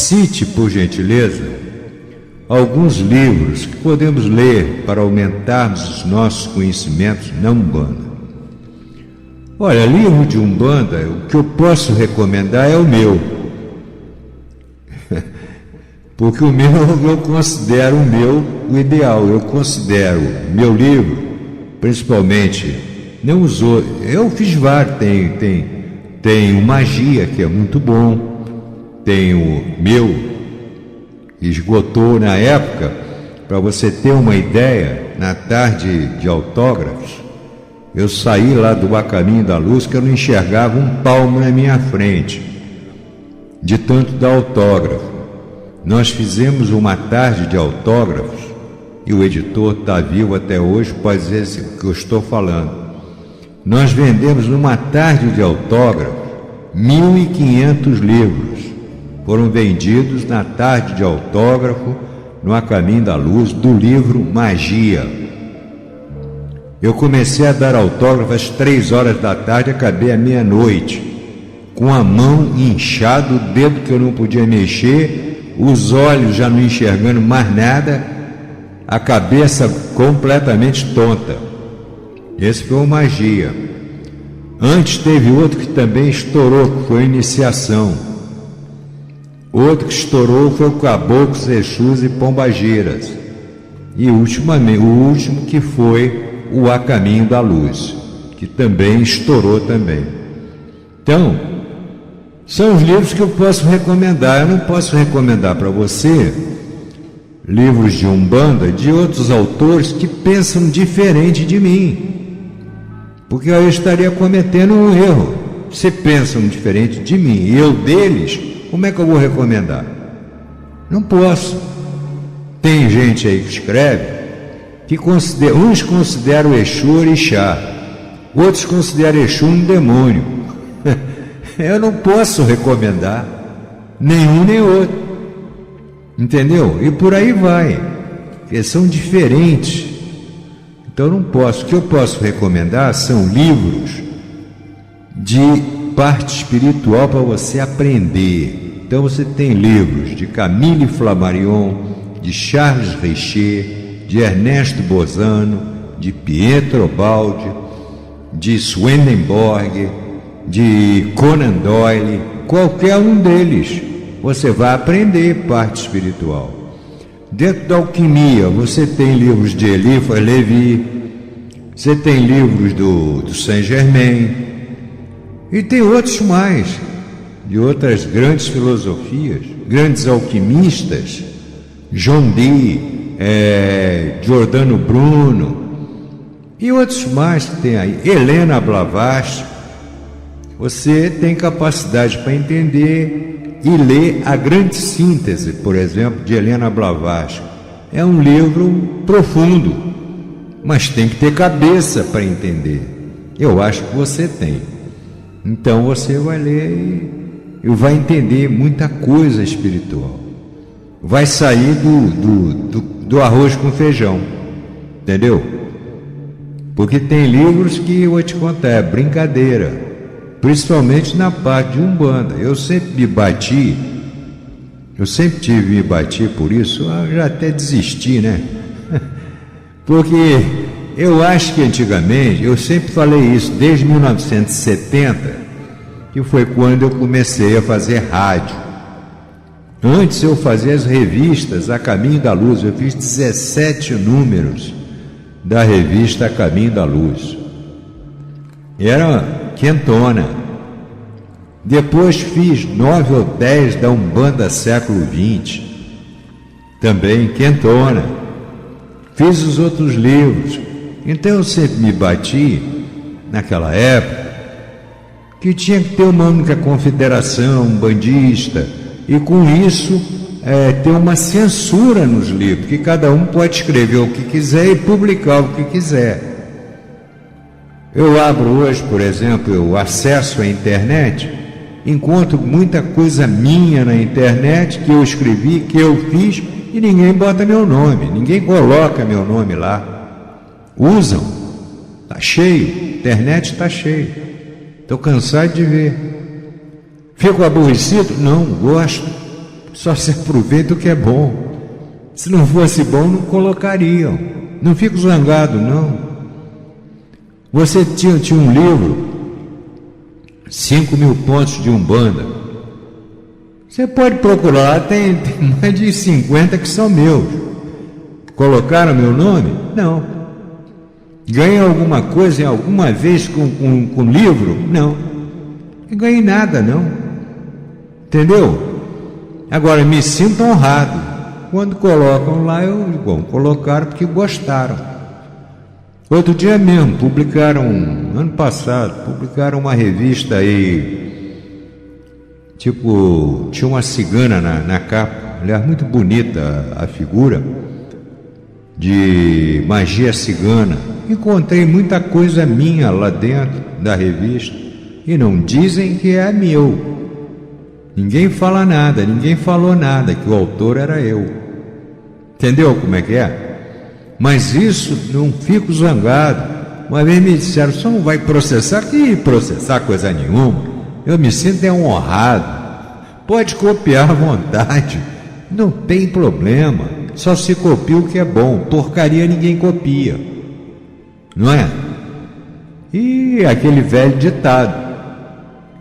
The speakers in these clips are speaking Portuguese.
cite, por gentileza, alguns livros que podemos ler para aumentarmos os nossos conhecimentos na Umbanda. Olha, livro de Umbanda, o que eu posso recomendar é o meu. Porque o meu eu considero o ideal. Eu considero meu livro, principalmente, não usou. Eu fiz vários, tem o Magia, que é muito bom. Tem o meu, esgotou na época, para você ter uma ideia, na tarde de autógrafos, eu saí lá do A Caminho da Luz que eu não enxergava um palmo na minha frente, de tanto dar autógrafo. Nós fizemos uma tarde de autógrafos, e o editor está vivo até hoje, pode dizer o que eu estou falando. Nós vendemos numa tarde de autógrafo 1.500 livros. Foram vendidos na tarde de autógrafo, no A Caminho da Luz, do livro Magia. Eu comecei a dar autógrafo às 3 horas da tarde, acabei à meia-noite, com a mão inchada, o dedo que eu não podia mexer, os olhos já não enxergando mais nada, a cabeça completamente tonta. Esse foi o Magia. Antes teve outro que também estourou, que foi a Iniciação. Outro que estourou foi o Caboclos, Exus e Pombagiras. E o último que foi o A Caminho da Luz, que também estourou também. Então, são os livros que eu posso recomendar. Eu não posso recomendar para você livros de Umbanda de outros autores que pensam diferente de mim, porque eu estaria cometendo um erro. Se pensam diferente de mim e eu deles, como é que eu vou recomendar? Não posso. Tem gente aí que escreve que uns consideram Exu orixá, outros consideram Exu um demônio. Eu não posso recomendar nenhum nem outro, entendeu? E por aí vai, porque são diferentes. Então eu não posso. O que eu posso recomendar são livros de parte espiritual para você aprender. Então você tem livros de Camille Flammarion, de Charles Richer, de Ernesto Bozano, de Pietro Baldi, de Swedenborg, de Conan Doyle, qualquer um deles, você vai aprender parte espiritual. Dentro da alquimia, você tem livros de Eliphas Levi, você tem livros do Saint-Germain, e tem outros mais, de outras grandes filosofias, grandes alquimistas, John Dee, Giordano Bruno e outros mais que tem aí, Helena Blavatsky. Você tem capacidade para entender e ler A Grande Síntese, por exemplo, de Helena Blavatsky. É um livro profundo, mas tem que ter cabeça para entender. Eu acho que você tem. Então você vai ler e vai entender muita coisa espiritual. Vai sair do arroz com feijão, entendeu? Porque tem livros que eu vou te contar, é brincadeira, principalmente na parte de Umbanda. Eu sempre me bati por isso, eu já até desisti, né? Porque eu acho que antigamente, eu sempre falei isso, desde 1970, que foi quando eu comecei a fazer rádio. Antes eu fazia as revistas A Caminho da Luz, eu fiz 17 números da revista A Caminho da Luz. Era quentona. Depois fiz 9 ou 10 da Umbanda século XX, também quentona. Fiz os outros livros. Então eu sempre me bati, naquela época, que tinha que ter uma única confederação umbandista, e com isso ter uma censura nos livros, que cada um pode escrever o que quiser e publicar o que quiser. Eu abro hoje, por exemplo, eu acesso à internet, encontro muita coisa minha na internet, que eu escrevi, que eu fiz, e ninguém bota meu nome, ninguém coloca meu nome lá. Usam, está cheio, a internet está cheia. Estou cansado de ver. Fico aborrecido? Não, gosto. só se aproveita o que é bom. Se não fosse bom, não colocariam. Não fico zangado, não. Você tinha um livro, 5.000 pontos de Umbanda. Você pode procurar lá, tem mais de 50 que são meus. Colocaram meu nome? Não. Ganhei alguma coisa alguma vez com livro? Não. Não ganhei nada, não. Entendeu? Agora, me sinto honrado. Quando colocam lá, eu digo, bom, colocaram porque gostaram. Outro dia mesmo, ano passado, publicaram uma revista aí, tipo, tinha uma cigana na capa, aliás, muito bonita a figura, de magia cigana. Encontrei muita coisa minha lá dentro da revista, e não dizem que é meu. Ninguém fala nada, ninguém falou nada, que o autor era eu. Entendeu como é que é? Mas isso, não fico zangado. Uma vez me disseram, só não vai processar? Que processar coisa nenhuma. Eu me sinto honrado. Pode copiar à vontade. Não tem problema. Só se copia o que é bom. Porcaria ninguém copia. Não é? E aquele velho ditado.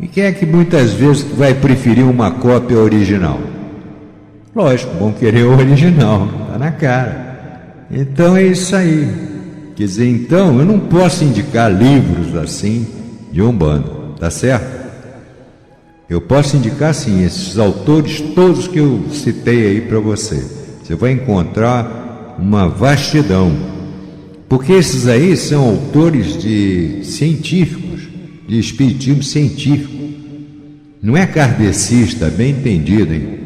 E quem é que muitas vezes vai preferir uma cópia original? Lógico, vão querer o original, está na cara. Então é isso aí. Quer dizer, então, eu não posso indicar livros assim de Umbanda, tá certo? Eu posso indicar, sim, esses autores todos que eu citei aí para você. Você vai encontrar uma vastidão. Porque esses aí são autores científicos, de espiritismo científico. Não é kardecista, bem entendido, hein?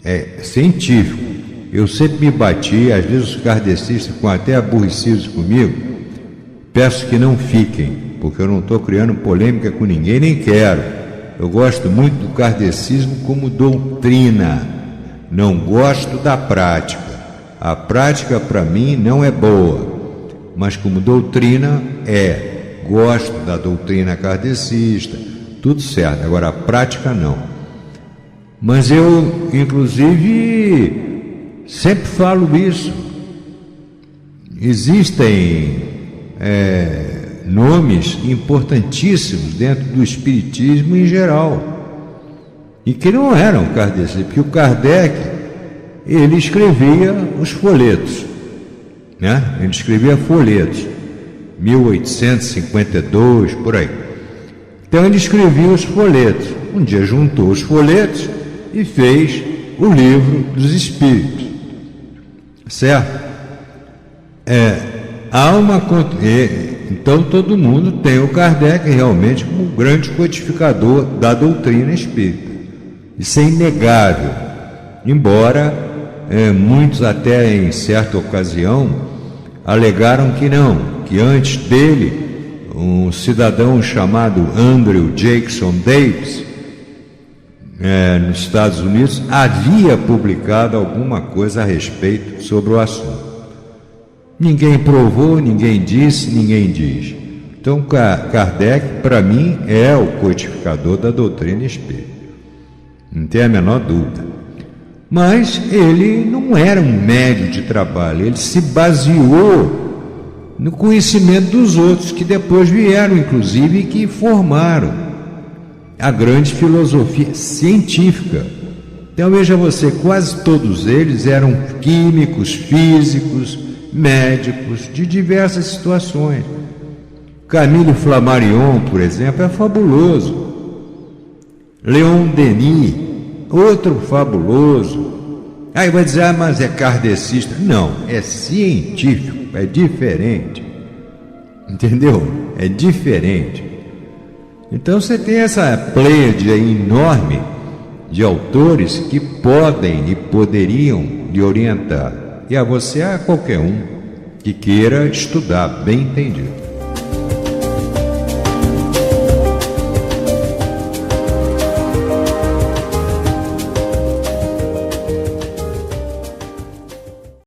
É científico. Eu sempre me bati, às vezes os kardecistas ficam até aborrecidos comigo. Peço que não fiquem, porque eu não estou criando polêmica com ninguém, nem quero. Eu gosto muito do kardecismo como doutrina. Não gosto da prática. A prática para mim não é boa, mas como doutrina é. Gosto da doutrina kardecista, tudo certo. Agora a prática não. Mas eu, inclusive, sempre falo isso. Existem nomes importantíssimos dentro do espiritismo em geral, e que não eram kardecistas, porque o Kardec, ele escrevia os folhetos, né? Ele escrevia folhetos, 1852, por aí. Então ele escrevia os folhetos. Um dia juntou os folhetos e fez o livro dos Espíritos, certo? Então todo mundo tem o Kardec realmente como um grande codificador da doutrina espírita. Isso é inegável, embora muitos até em certa ocasião alegaram que não, que antes dele um cidadão chamado Andrew Jackson Davis, nos Estados Unidos, havia publicado alguma coisa a respeito sobre o assunto. Ninguém provou, ninguém disse, ninguém diz. Então Kardec, para mim, é o codificador da doutrina espírita, não tem a menor dúvida. Mas ele não era um médio de trabalho, ele se baseou no conhecimento dos outros, que depois vieram, inclusive, e que formaram a grande filosofia científica. Então veja você, quase todos eles eram químicos, físicos, médicos, de diversas situações. Camille Flammarion, por exemplo, é fabuloso. Leon Denis, outro fabuloso. Aí vai dizer, mas é kardecista. Não, é científico, é diferente. Entendeu? É diferente. Então você tem essa pleiade enorme de autores que podem e poderiam lhe orientar. E a você, a qualquer um que queira estudar, bem entendido.